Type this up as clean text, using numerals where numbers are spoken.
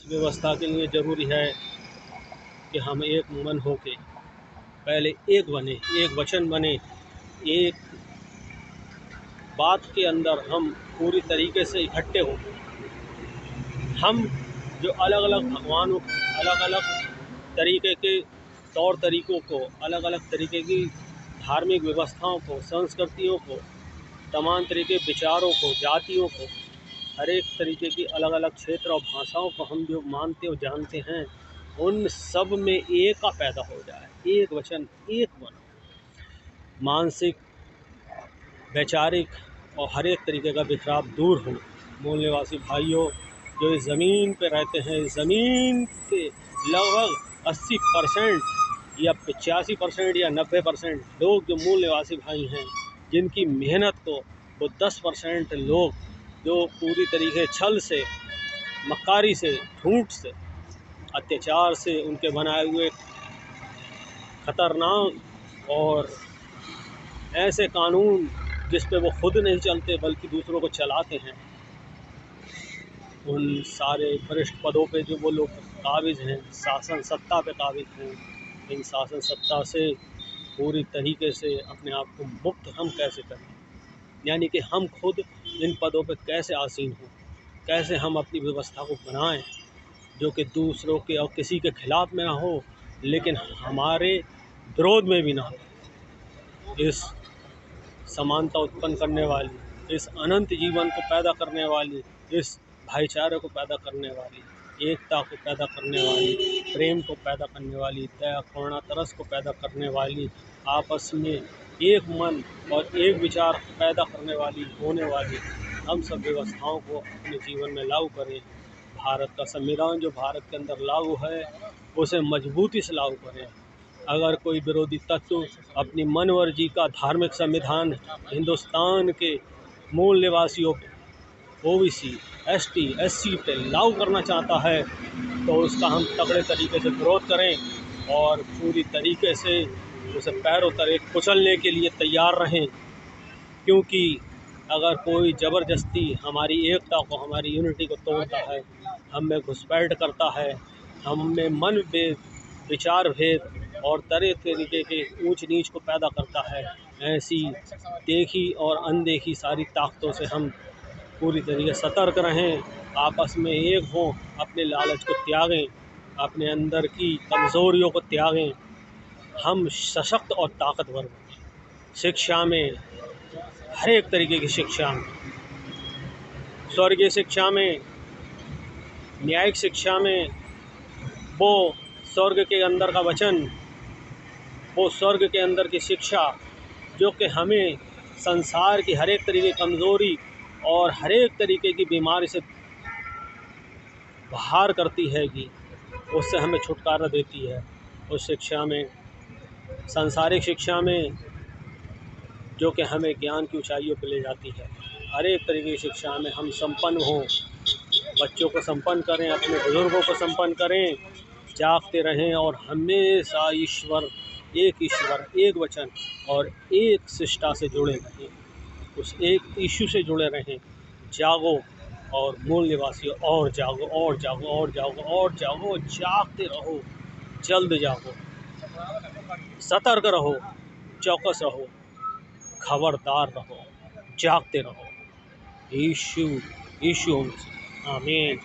व्यवस्था के लिए ज़रूरी है कि हम एक मन होके पहले एक बने, एक वचन बने, एक बात के अंदर हम पूरी तरीके से इकट्ठे हों। हम जो अलग अलग भगवानों, अलग अलग तरीके के तौर तरीक़ों को, अलग अलग तरीके की धार्मिक व्यवस्थाओं को, संस्कृतियों को, तमाम तरीके विचारों को, जातियों को, हर एक तरीके की अलग अलग क्षेत्र और भाषाओं को हम जो मानते और जानते हैं, उन सब में एक का पैदा हो जाए, एक वचन, एक मन, मानसिक, वैचारिक और हर एक तरीके का बिखराव दूर हो। मूल निवासी भाइयों, जो इस ज़मीन पे रहते हैं, इस ज़मीन के लगभग 80% या 85% या 90% लोग जो मूल निवासी भाई हैं, जिनकी मेहनत को वो 10% लोग जो पूरी तरीके छल से, मक्कारी से, झूठ से, अत्याचार से उनके बनाए हुए खतरनाक और ऐसे कानून जिस पे वो खुद नहीं चलते बल्कि दूसरों को चलाते हैं, उन सारे वरिष्ठ पदों पे जो वो लोग काबिज़ हैं, शासन सत्ता पे काबिज़ हैं, इन शासन सत्ता से पूरी तरीके से अपने आप को मुक्त हम कैसे करें, यानी कि हम खुद इन पदों पे कैसे आसीन हों, कैसे हम अपनी व्यवस्था को बनाएं जो कि दूसरों के और किसी के खिलाफ में ना हो, लेकिन हमारे विरोध में भी ना हो। इस समानता उत्पन्न करने वाली, इस अनंत जीवन को पैदा करने वाली, इस भाईचारे को पैदा करने वाली, एकता को पैदा करने वाली, प्रेम को पैदा करने वाली, दया, करुणा, तरस को पैदा करने वाली, आपस में एक मन और एक विचार पैदा करने वाली, होने वाली हम सब व्यवस्थाओं को अपने जीवन में लागू करें। भारत का संविधान जो भारत के अंदर लागू है, उसे मजबूती से लागू करें। अगर कोई विरोधी तत्व अपनी मनमर्जी का धार्मिक संविधान हिंदुस्तान के मूल निवासियों पे, ओबीसी, एसटी, एससी पे लागू करना चाहता है, तो उसका हम तगड़े तरीके से विरोध करें और पूरी तरीके से उसे पैरों तले कुचलने के लिए तैयार रहें। क्योंकि अगर कोई ज़बरदस्ती हमारी एकता को, हमारी यूनिटी को तोड़ता है, हम में घुसपैठ करता है, हम में मन भेद, विचार भेद और तरह तरीके के ऊंच नीच को पैदा करता है, ऐसी देखी और अनदेखी सारी ताकतों से हम पूरी तरीके से सतर्क रहें, आपस में एक हों, अपने लालच को त्यागें, अपने अंदर की कमज़ोरियों को त्यागें, हम सशक्त और ताकतवर बनें। शिक्षा में, हर एक तरीके की शिक्षा में, स्वर्गीय शिक्षा में, न्यायिक शिक्षा में, वो स्वर्ग के अंदर का वचन, वो स्वर्ग के अंदर की शिक्षा जो कि हमें संसार की हर एक तरीके की कमज़ोरी और हर एक तरीके की बीमारी से बाहर करती है, कि उससे हमें छुटकारा देती है। उस शिक्षा में, सांसारिक शिक्षा में, जो कि हमें ज्ञान की ऊंचाइयों पर ले जाती है, हर एक तरीके की शिक्षा में हम संपन्न हों, बच्चों को संपन्न करें, अपने बुज़ुर्गों को संपन्न करें, जागते रहें और हमेशा ईश्वर, एक वचन और एक शिष्टा से जुड़े रहें, उस एक यीशु से जुड़े रहें। जागो और मूल निवासियों, और जागो और जागो और जागो और जागो, जागते रहो, जल्द जागो, सतर्क रहो, चौकस रहो, खबरदार रहो, जागते रहो। यीशु, आमीन।